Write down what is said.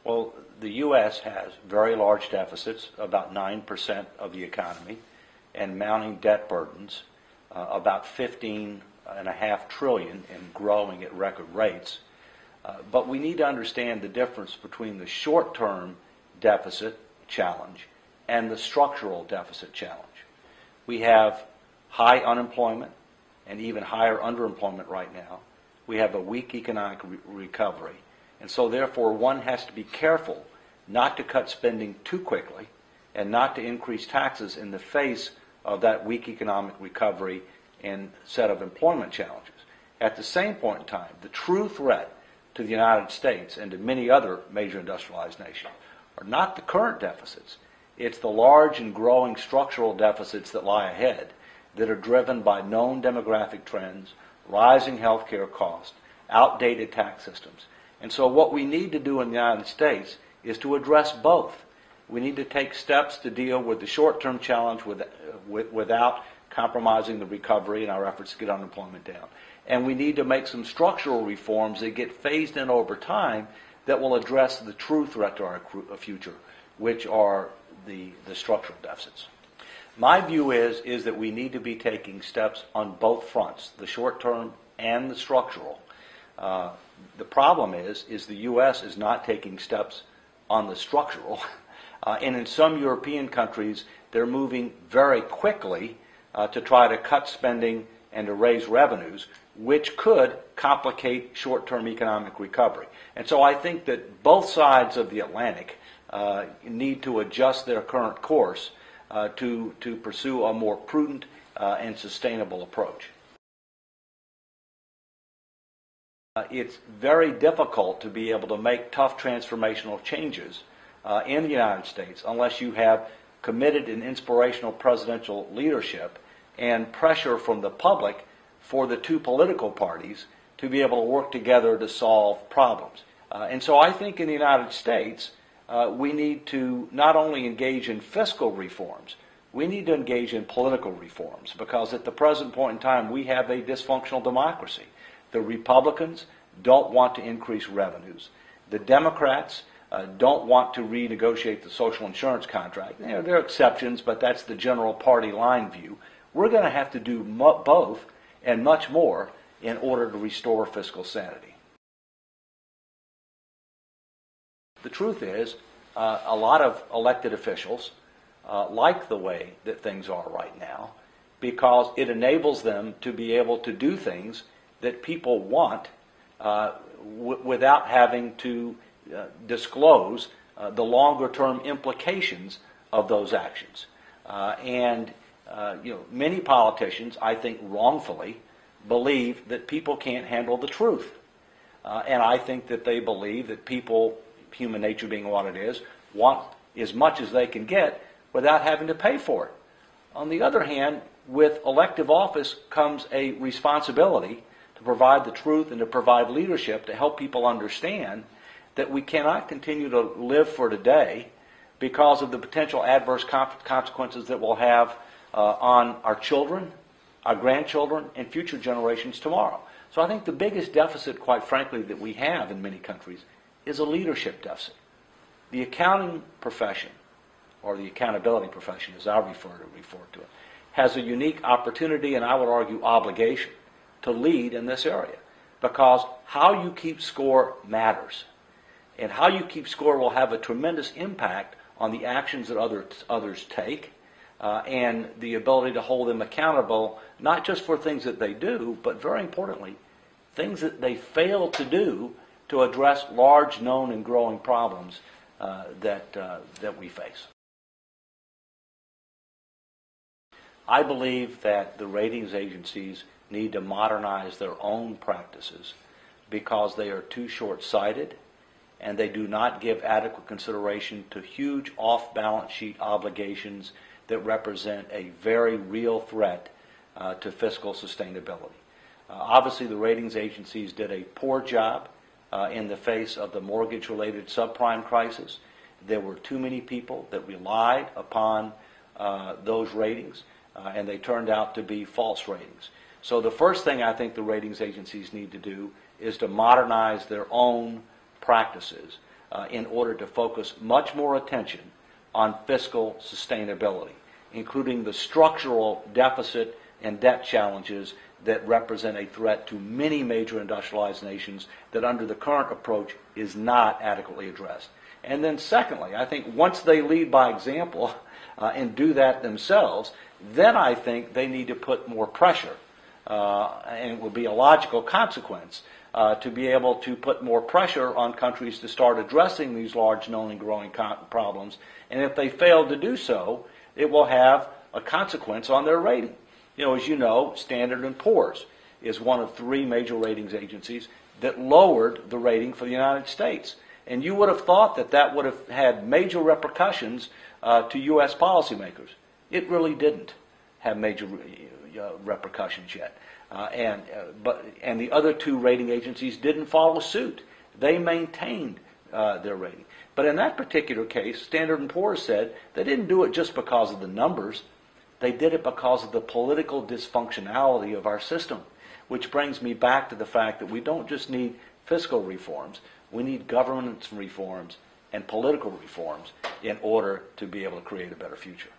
Well, the U.S. has very large deficits, about 9% of the economy, and mounting debt burdens, about $15.5 trillion and growing at record rates. But we need to understand the difference between the short-term deficit challenge and the structural deficit challenge. We have high unemployment and even higher underemployment right now. We have a weak economic recovery. And so therefore one has to be careful not to cut spending too quickly and not to increase taxes in the face of that weak economic recovery and set of employment challenges. At the same point in time, the true threat to the United States and to many other major industrialized nations are not the current deficits. It's the large and growing structural deficits that lie ahead that are driven by known demographic trends, rising healthcare costs, outdated tax systems. And so what we need to do in the United States is to address both. We need to take steps to deal with the short-term challenge without compromising the recovery in our efforts to get unemployment down. And we need to make some structural reforms that get phased in over time that will address the true threat to our future, which are the structural deficits. My view is that we need to be taking steps on both fronts, the short-term and the structural. The problem is the U.S. is not taking steps on the structural. And in some European countries, they're moving very quickly to try to cut spending and to raise revenues, which could complicate short-term economic recovery. And so I think that both sides of the Atlantic need to adjust their current course to pursue a more prudent and sustainable approach. It's very difficult to be able to make tough transformational changes in the United States unless you have committed and inspirational presidential leadership and pressure from the public for the two political parties to be able to work together to solve problems. And so I think in the United States, we need to not only engage in fiscal reforms, we need to engage in political reforms, because at the present point in time, we have a dysfunctional democracy. The Republicans don't want to increase revenues. The Democrats don't want to renegotiate the social insurance contract. You know, there are exceptions, but that's the general party line view. We're going to have to do both and much more in order to restore fiscal sanity. The truth is, a lot of elected officials like the way that things are right now because it enables them to be able to do things that people want without having to disclose the longer-term implications of those actions. Many politicians, I think wrongfully, believe that people can't handle the truth. And I think that they believe that people, human nature being what it is, want as much as they can get without having to pay for it. On the other hand, with elective office comes a responsibility to provide the truth and to provide leadership to help people understand that we cannot continue to live for today because of the potential adverse consequences that we'll have on our children, our grandchildren, and future generations tomorrow. So I think the biggest deficit, quite frankly, that we have in many countries is a leadership deficit. The accounting profession, or the accountability profession as I refer to it, has a unique opportunity and I would argue obligation to lead in this area, because how you keep score matters. And how you keep score will have a tremendous impact on the actions that others take and the ability to hold them accountable, not just for things that they do, but very importantly, things that they fail to do to address large known and growing problems that we face. I believe that the ratings agencies need to modernize their own practices because they are too short-sighted and they do not give adequate consideration to huge off-balance sheet obligations that represent a very real threat to fiscal sustainability. Obviously, the ratings agencies did a poor job in the face of the mortgage-related subprime crisis. There were too many people that relied upon those ratings, and they turned out to be false ratings. So the first thing I think the ratings agencies need to do is to modernize their own practices. in order to focus much more attention on fiscal sustainability, including the structural deficit and debt challenges that represent a threat to many major industrialized nations that under the current approach is not adequately addressed. And then secondly, I think once they lead by example and do that themselves, then I think they need to put more pressure, and it would be a logical consequence to be able to put more pressure on countries to start addressing these large known and growing problems. And if they fail to do so, it will have a consequence on their rating. As you know, Standard & Poor's is one of 3 major ratings agencies that lowered the rating for the United States. And you would have thought that that would have had major repercussions to U.S. policymakers. It really didn't have major repercussions yet. And the other 2 rating agencies didn't follow suit. They maintained their rating. But in that particular case, Standard & Poor's said they didn't do it just because of the numbers. They did it because of the political dysfunctionality of our system, which brings me back to the fact that we don't just need fiscal reforms. We need governance reforms and political reforms in order to be able to create a better future.